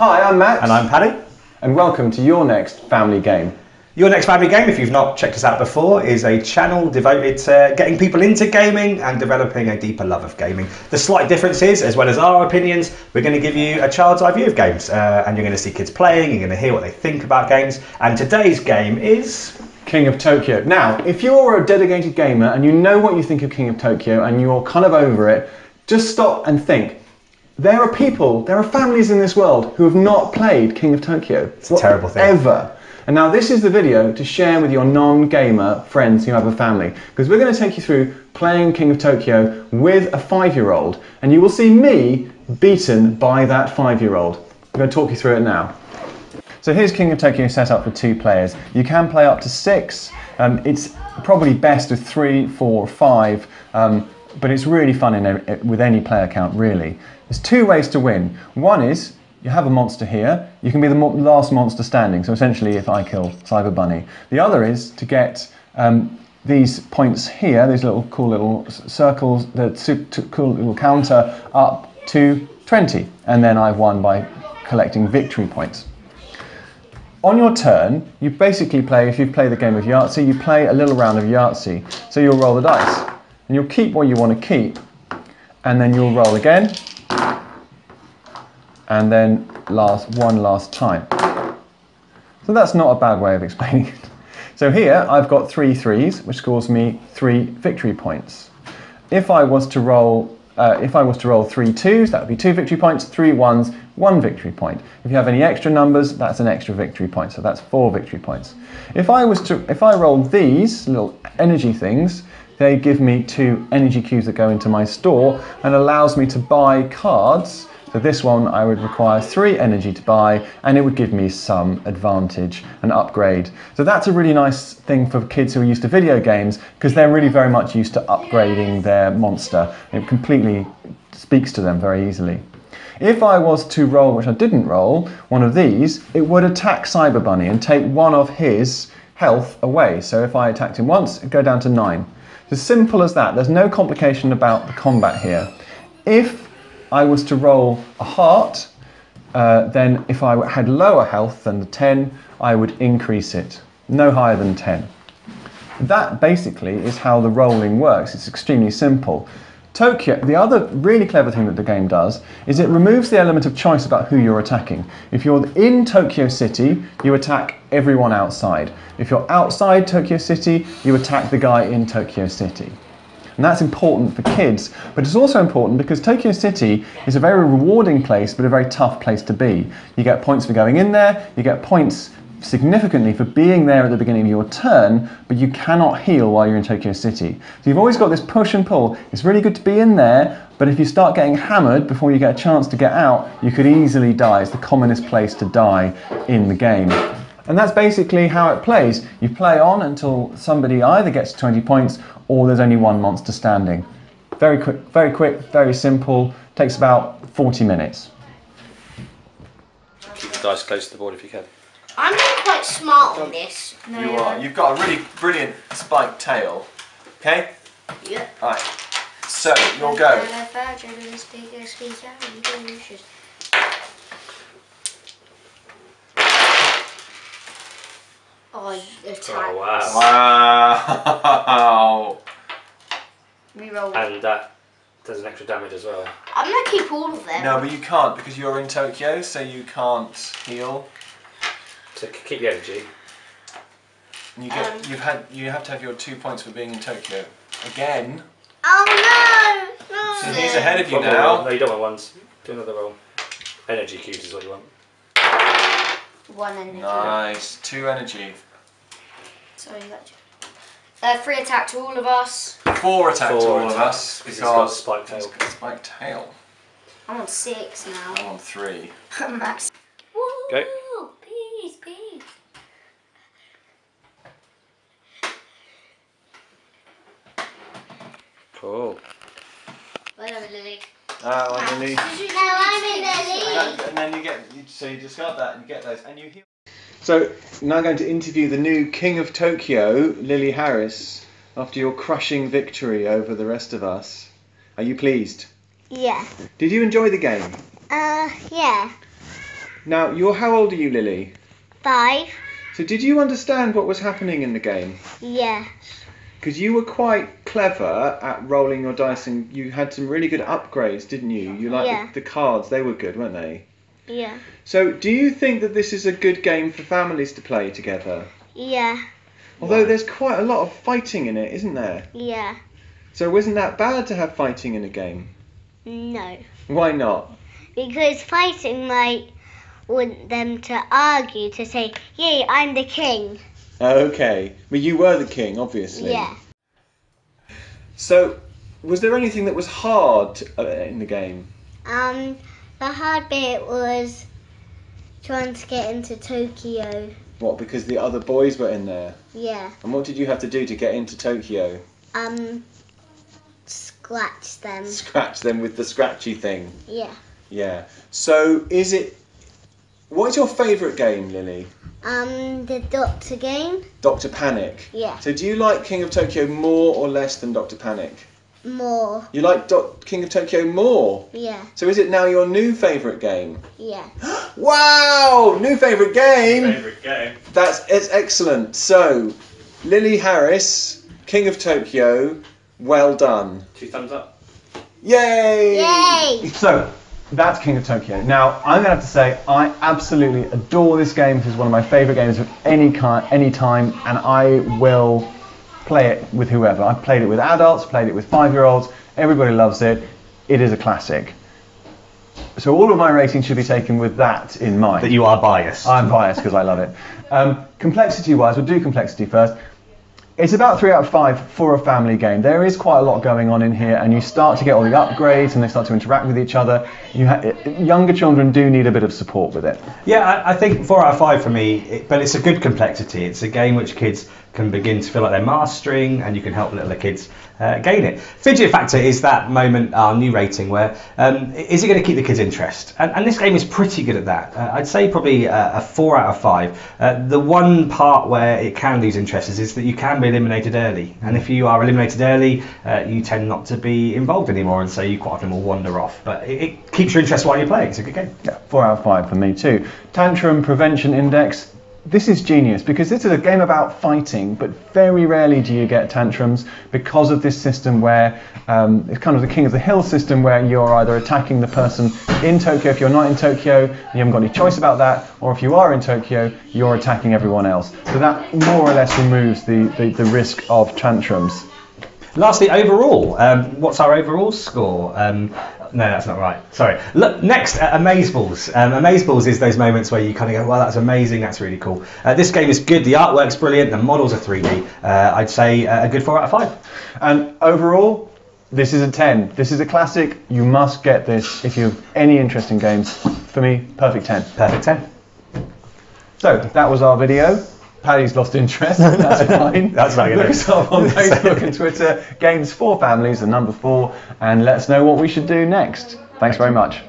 Hi, I'm Max. And I'm Paddy. And welcome to Your Next Family Game. Your Next Family Game, if you've not checked us out before, is a channel devoted to getting people into gaming and developing a deeper love of gaming. The slight difference is, as well as our opinions, we're going to give you a child's eye view of games. And you're going to see kids playing, you're going to hear what they think about games. And today's game is... King of Tokyo. Now, if you're a dedicated gamer and you know what you think of King of Tokyo and you're kind of over it, just stop and think. There are people, there are families in this world who have not played King of Tokyo. It's a terrible thing. Ever. And now this is the video to share with your non-gamer friends who have a family, because we're going to take you through playing King of Tokyo with a 5-year-old, and you will see me beaten by that 5-year-old. I'm going to talk you through it now. So here's King of Tokyo set up for 2 players. You can play up to 6. It's probably best with 3, 4, 5, but it's really fun with any player count, really. There's 2 ways to win. One is you have a monster here, you can be the last monster standing, so essentially if I kill Cyber Bunny. The other is to get these points here, these little cool little circles, the cool little counter up to 20, and then I've won by collecting victory points. On your turn, you basically play, if you play the game of Yahtzee, you play a little round of Yahtzee. So you'll roll the dice, and you'll keep what you want to keep, and then you'll roll again, and then one last time. So that's not a bad way of explaining it. So here I've got 3 threes, which scores me 3 victory points. If I was to roll 3 twos, that would be 2 victory points. 3 ones, 1 victory point. If you have any extra numbers, that's an extra victory point. So that's 4 victory points. If I rolled these little energy things, they give me 2 energy cubes that go into my store and allows me to buy cards. So this one I would require 3 energy to buy, and it would give me some advantage, an upgrade. So that's a really nice thing for kids who are used to video games, because they're really very much used to upgrading their monster. It completely speaks to them very easily. If I was to roll, which I didn't roll, one of these, it would attack Cyber Bunny and take 1 of his health away. So if I attacked him once, it'd go down to 9. It's as simple as that. There's no complication about the combat here. If I was to roll a heart, then if I had lower health than the 10, I would increase it, no higher than 10. That basically is how the rolling works. It's extremely simple. Tokyo, the other really clever thing that the game does is it removes the element of choice about who you're attacking. If you're in Tokyo City, you attack everyone outside. If you're outside Tokyo City, you attack the guy in Tokyo City. And that's important for kids, but it's also important because Tokyo City is a very rewarding place, but a very tough place to be. You get points for going in there, you get points significantly for being there at the beginning of your turn, but you cannot heal while you're in Tokyo City. So you've always got this push and pull. It's really good to be in there, but if you start getting hammered before you get a chance to get out, you could easily die. It's the commonest place to die in the game. And that's basically how it plays. You play on until somebody either gets 20 points or there's only 1 monster standing. Very quick, very simple. Takes about 40 minutes. Keep the dice close to the board if you can. I'm being quite smart on this. No, you are. You've got a really brilliant spiked tail. Okay? Yeah. Alright. So, your go. Oh, Oh, wow. Wow. Reroll. And that does an extra damage as well. I'm gonna keep all of them. No, but you can't because you're in Tokyo, so you can't heal. So keep the energy. You get, you have to have your 2 points for being in Tokyo. Again. Oh no! So No. he's ahead of you One more now. roll. No, you don't want ones. Do another roll. Energy cubes is what you want. 1 energy. Nice. 2 energy. Sorry, that 3 attack to all of us. 4 attack to 4 all of us because because he's got a spiked tail. he's got a spiked tail. I'm on 6 now. I'm on 3. Max. Go. Woo! Peace, peace. Cool. Well done, Lily. Well, Lily. Did you know I'm in the lead? And then you discard that and you get those and you heal. So now going to interview the new King of Tokyo, Lily Harris, after your crushing victory over the rest of us. Are you pleased? Yeah. Did you enjoy the game? Yeah. Now, how old are you, Lily? 5. So did you understand what was happening in the game? Yes. Because you were quite clever at rolling your dice and you had some really good upgrades, didn't you? You liked the cards, they were good, weren't they? Yeah. So do you think that this is a good game for families to play together? Yeah. Although there's quite a lot of fighting in it, isn't there? Yeah. So isn't that bad to have fighting in a game? No. Why not? Because fighting might want them to argue, to say, yay, I'm the king. Okay, but you were the king, obviously. Yeah. So, was there anything that was hard in the game? The hard bit was trying to get into Tokyo. What, because the other boys were in there? Yeah. And what did you have to do to get into Tokyo? Scratch them. Scratch them with the scratchy thing? Yeah. Yeah. So, what is your favourite game, Lily? The Doctor game. Dr. Panic? Yeah. So do you like King of Tokyo more or less than Dr. Panic? More. You like King of Tokyo more? Yeah. So is it now your new favourite game? Yeah. Wow! New favourite game! Favourite game. It's excellent. So, Lily Harris, King of Tokyo, well done. 2 thumbs up. Yay! Yay! So, that's King of Tokyo. Now, I'm going to have to say, I absolutely adore this game. This is one of my favourite games of any time, and I will play it with whoever. I've played it with adults, played it with 5-year-olds. Everybody loves it. It is a classic. So all of my ratings should be taken with that in mind. That you are biased. I'm biased because I love it. Complexity-wise, we'll do complexity first. It's about 3 out of 5 for a family game. There is quite a lot going on in here, and you start to get all the upgrades, and they start to interact with each other. Younger children do need a bit of support with it. Yeah, I think 4 out of 5 for me, but it's a good complexity. It's a game which kids can begin to feel like they're mastering, and you can help littler kids gain it. Fidget factor is that moment, our new rating, where is it going to keep the kids' interest? And this game is pretty good at that. I'd say probably a 4 out of 5. The one part where it can lose interest is that you can be eliminated early, and if you are eliminated early, you tend not to be involved anymore, and so you quite often will wander off. But it keeps your interest while you're playing. It's a good game. Yeah, 4 out of 5 for me too. Tantrum Prevention Index. This is genius because this is a game about fighting, but very rarely do you get tantrums because of this system where it's kind of the King of the Hill system, where you're either attacking the person in Tokyo if you're not in Tokyo, you haven't got any choice about that, or if you are in Tokyo, you're attacking everyone else. So that more or less removes the risk of tantrums. Lastly, overall, what's our overall score? No, that's not right. Sorry. Look, next, Amazeballs. Amazeballs is those moments where you kind of go, well, that's amazing, that's really cool. This game is good, the artwork's brilliant, the models are 3D. I'd say a good 4 out of 5. And overall, this is a 10. This is a classic. You must get this if you have any interest in games. For me, perfect 10. Perfect 10. So, that was our video. Paddy's lost interest, that's fine. That's not good. Look us up on Facebook and Twitter, Games for Families, the number 4, and let us know what we should do next. Thanks very much.